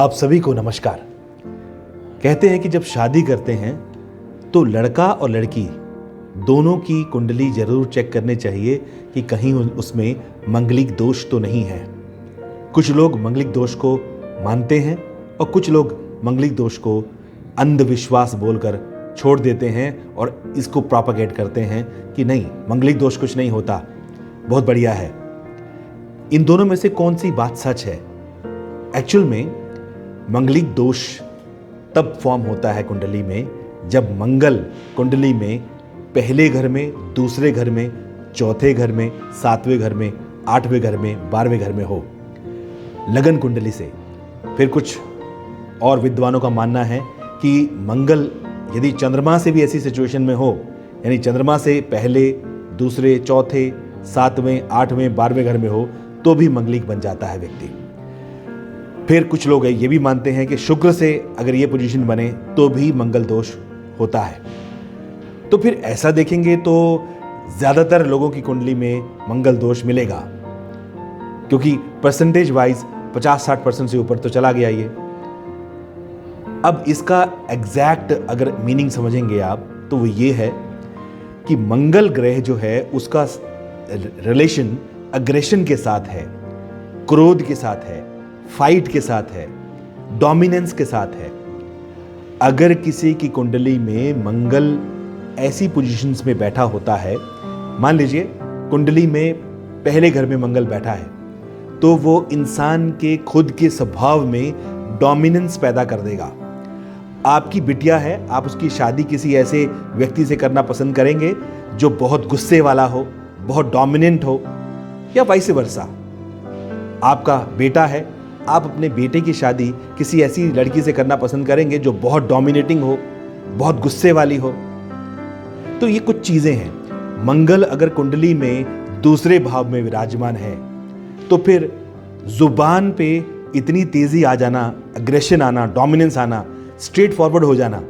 आप सभी को नमस्कार। कहते हैं कि जब शादी करते हैं तो लड़का और लड़की दोनों की कुंडली जरूर चेक करनी चाहिए कि कहीं उसमें मंगलिक दोष तो नहीं है। कुछ लोग मंगलिक दोष को मानते हैं और कुछ लोग मंगलिक दोष को अंधविश्वास बोलकर छोड़ देते हैं और इसको प्रोपेगेट करते हैं कि नहीं, मंगलिक दोष कुछ नहीं होता, बहुत बढ़िया है। इन दोनों में से कौन सी बात सच है? एक्चुअल में मंगलिक दोष तब फॉर्म होता है कुंडली में जब मंगल कुंडली में पहले घर में, दूसरे घर में, चौथे घर में, सातवें घर में, आठवें घर में, 12वें घर में हो, लगन कुंडली से। फिर कुछ और विद्वानों का मानना है कि मंगल यदि चंद्रमा से भी ऐसी सिचुएशन में हो, यानी चंद्रमा से पहले, दूसरे, चौथे, सातवें, आठवें, 12वें घर में हो, तो भी मंगलिक बन जाता है व्यक्ति। फिर कुछ लोग ये भी मानते हैं कि शुक्र से अगर ये पोजीशन बने तो भी मंगल दोष होता है। तो फिर ऐसा देखेंगे तो ज्यादातर लोगों की कुंडली में मंगल दोष मिलेगा, क्योंकि परसेंटेज वाइज 50-60% से ऊपर तो चला गया ये। अब इसका एग्जैक्ट अगर मीनिंग समझेंगे आप तो वो ये है कि मंगल ग्रह जो है उसका रिलेशन अग्रेशन के साथ है, क्रोध के साथ है, फाइट के साथ है, डोमिनेंस के साथ है। अगर किसी की कुंडली में मंगल ऐसी पोजीशंस में बैठा होता है, मान लीजिए कुंडली में पहले घर में मंगल बैठा है, तो वो इंसान के खुद के स्वभाव में डोमिनेंस पैदा कर देगा। आपकी बिटिया है, आप उसकी शादी किसी ऐसे व्यक्ति से करना पसंद करेंगे जो बहुत गुस्से वाला हो, बहुत डोमिनेंट हो, या वाइस वर्सा। आपका बेटा है, आप अपने बेटे की शादी किसी ऐसी लड़की से करना पसंद करेंगे जो बहुत डोमिनेटिंग हो, बहुत गुस्से वाली हो। तो ये कुछ चीजें हैं। मंगल अगर कुंडली में दूसरे भाव में विराजमान है तो फिर जुबान पे इतनी तेजी आ जाना, अग्रेशन आना, डोमिनेंस आना, स्ट्रेट फॉरवर्ड हो जाना,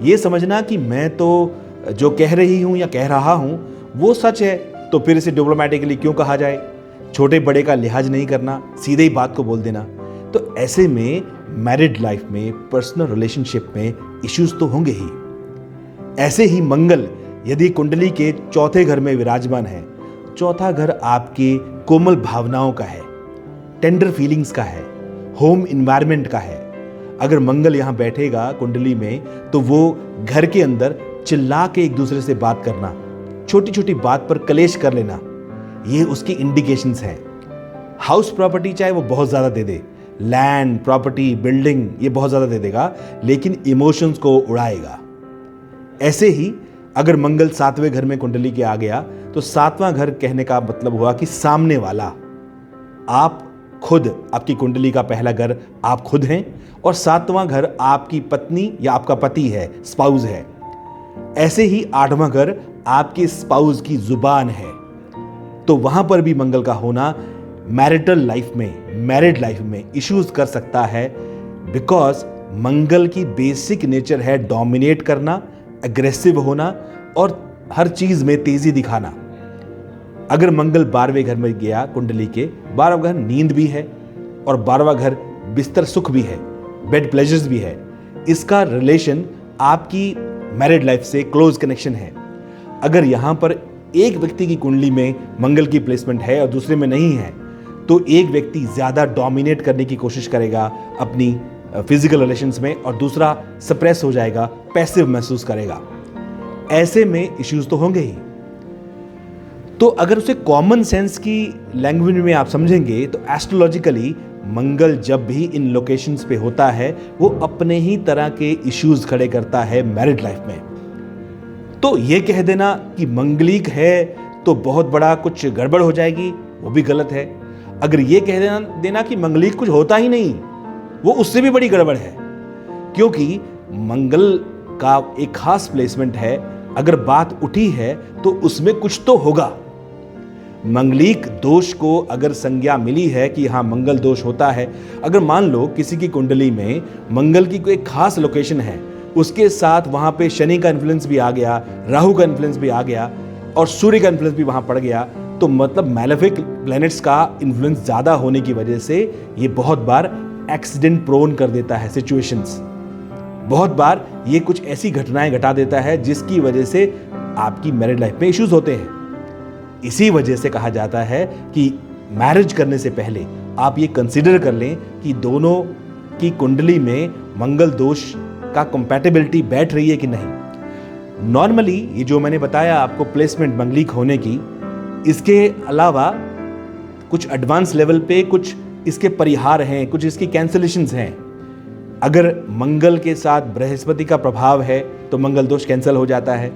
ये समझना कि मैं तो जो कह रही हूं या कह रहा हूं वो सच है, तो फिर इसे डिप्लोमेटिकली क्यों कहा जाए। छोटे बड़े का लिहाज नहीं करना, सीधे ही बात को बोल देना। तो ऐसे में मैरिड लाइफ में, पर्सनल रिलेशनशिप में इश्यूज तो होंगे ही। ऐसे ही मंगल यदि कुंडली के चौथे घर में विराजमान है, चौथा घर आपके कोमल भावनाओं का है, टेंडर फीलिंग्स का है, होम इन्वायरमेंट का है। अगर मंगल यहां बैठेगा कुंडली में तो वो घर के अंदर चिल्ला के एक दूसरे से बात करना, छोटी छोटी बात पर कलेश कर लेना, ये उसकी इंडिकेशंस हैं। हाउस प्रॉपर्टी चाहे वो बहुत ज्यादा दे दे, लैंड, प्रॉपर्टी, बिल्डिंग ये बहुत ज्यादा दे देगा, लेकिन इमोशंस को उड़ाएगा। ऐसे ही अगर मंगल सातवें घर में कुंडली के आ गया तो सातवां घर कहने का मतलब हुआ कि सामने वाला, आप खुद, आपकी कुंडली का पहला घर आप खुद हैं और सातवां घर आपकी पत्नी या आपका पति है, स्पाउस है। ऐसे ही आठवां घर आपके स्पाउस की जुबान है। तो वहां पर भी मंगल का होना मैरिटल लाइफ में, मैरिड लाइफ में इश्यूज कर सकता है, बिकॉज मंगल की बेसिक नेचर है डोमिनेट करना, अग्रेसिव होना और हर चीज में तेजी दिखाना। अगर मंगल 12वें घर में गया कुंडली के, 12वां घर नींद भी है और 12वां घर बिस्तर सुख भी है, बेड प्लेजर्स भी है। इसका रिलेशन आपकी मैरिड लाइफ से क्लोज कनेक्शन है। अगर यहां पर एक व्यक्ति की कुंडली में मंगल की प्लेसमेंट है और दूसरे में नहीं है, तो एक व्यक्ति ज्यादा डोमिनेट करने की कोशिश करेगा अपनी फिजिकल रिलेशंस में और दूसरा सप्रेस हो जाएगा, पैसिव महसूस करेगा। ऐसे में इश्यूज तो होंगे ही। तो अगर उसे कॉमन सेंस की लैंग्वेज में आप समझेंगे तो एस्ट्रोलॉजिकली मंगल जब भी इन लोकेशंस पे होता है वो अपने ही तरह के इश्यूज खड़े करता है मैरिड लाइफ में। तो ये कह देना कि मंगलिक है तो बहुत बड़ा कुछ गड़बड़ हो जाएगी, वो भी गलत है। अगर ये कह देना कि मंगलिक कुछ होता ही नहीं, वो उससे भी बड़ी गड़बड़ है, क्योंकि मंगल का एक खास प्लेसमेंट है। अगर बात उठी है तो उसमें कुछ तो होगा। मंगलिक दोष को अगर संज्ञा मिली है कि हाँ मंगल दोष होता है, अगर मान लो किसी की कुंडली में मंगल की कोई खास लोकेशन है, उसके साथ वहां पे शनि का इन्फ्लुएंस भी आ गया, राहु का इन्फ्लुएंस भी आ गया और सूर्य का इन्फ्लुएंस भी वहां पड़ गया, तो मतलब मैलेफिक प्लैनेट्स का इन्फ्लुएंस ज्यादा होने की वजह से ये बहुत बार एक्सीडेंट प्रोन कर देता है सिचुएशंस। बहुत बार ये कुछ ऐसी घटनाएं घटा देता है जिसकी वजह से आपकी मैरिड लाइफ में इश्यूज होते हैं। इसी वजह से कहा जाता है कि मैरिज करने से पहले आप ये कंसीडर कर लें कि दोनों की कुंडली में मंगल दोष का कंपैटिबिलिटी बैठ रही है कि नहीं। नॉर्मली ये जो मैंने बताया आपको प्लेसमेंट मंगलिक होने की, इसके अलावा कुछ एडवांस लेवल पे कुछ इसके परिहार हैं, कुछ इसकी कैंसलेशंस हैं। अगर मंगल के साथ बृहस्पति का प्रभाव है तो मंगल दोष कैंसिल हो जाता है।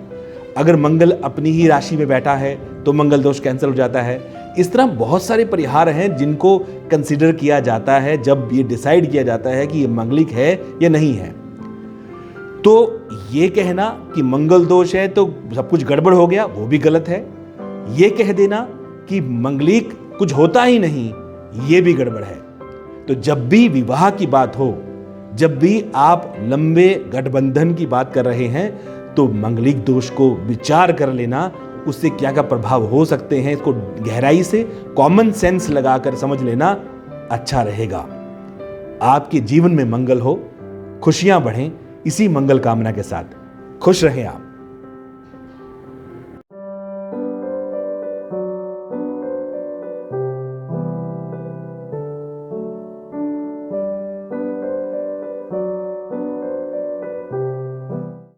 अगर मंगल अपनी ही राशि में बैठा है तो मंगल दोष कैंसिल हो जाता है। इस तरह बहुत सारे परिहार हैं जिनको कंसीडर किया जाता है जब ये डिसाइड किया जाता है कि ये मंगलिक है या नहीं है। तो ये कहना कि मंगल दोष है तो सब कुछ गड़बड़ हो गया, वो भी गलत है। ये कह देना कि मंगलिक कुछ होता ही नहीं, ये भी गड़बड़ है। तो जब भी विवाह की बात हो, जब भी आप लंबे गठबंधन की बात कर रहे हैं, तो मंगलिक दोष को विचार कर लेना, उससे क्या क्या प्रभाव हो सकते हैं, इसको गहराई से कॉमन सेंस लगाकर समझ लेना अच्छा रहेगा। आपके जीवन में मंगल हो, खुशियां बढ़ें, इसी मंगल कामना के साथ खुश रहें आप।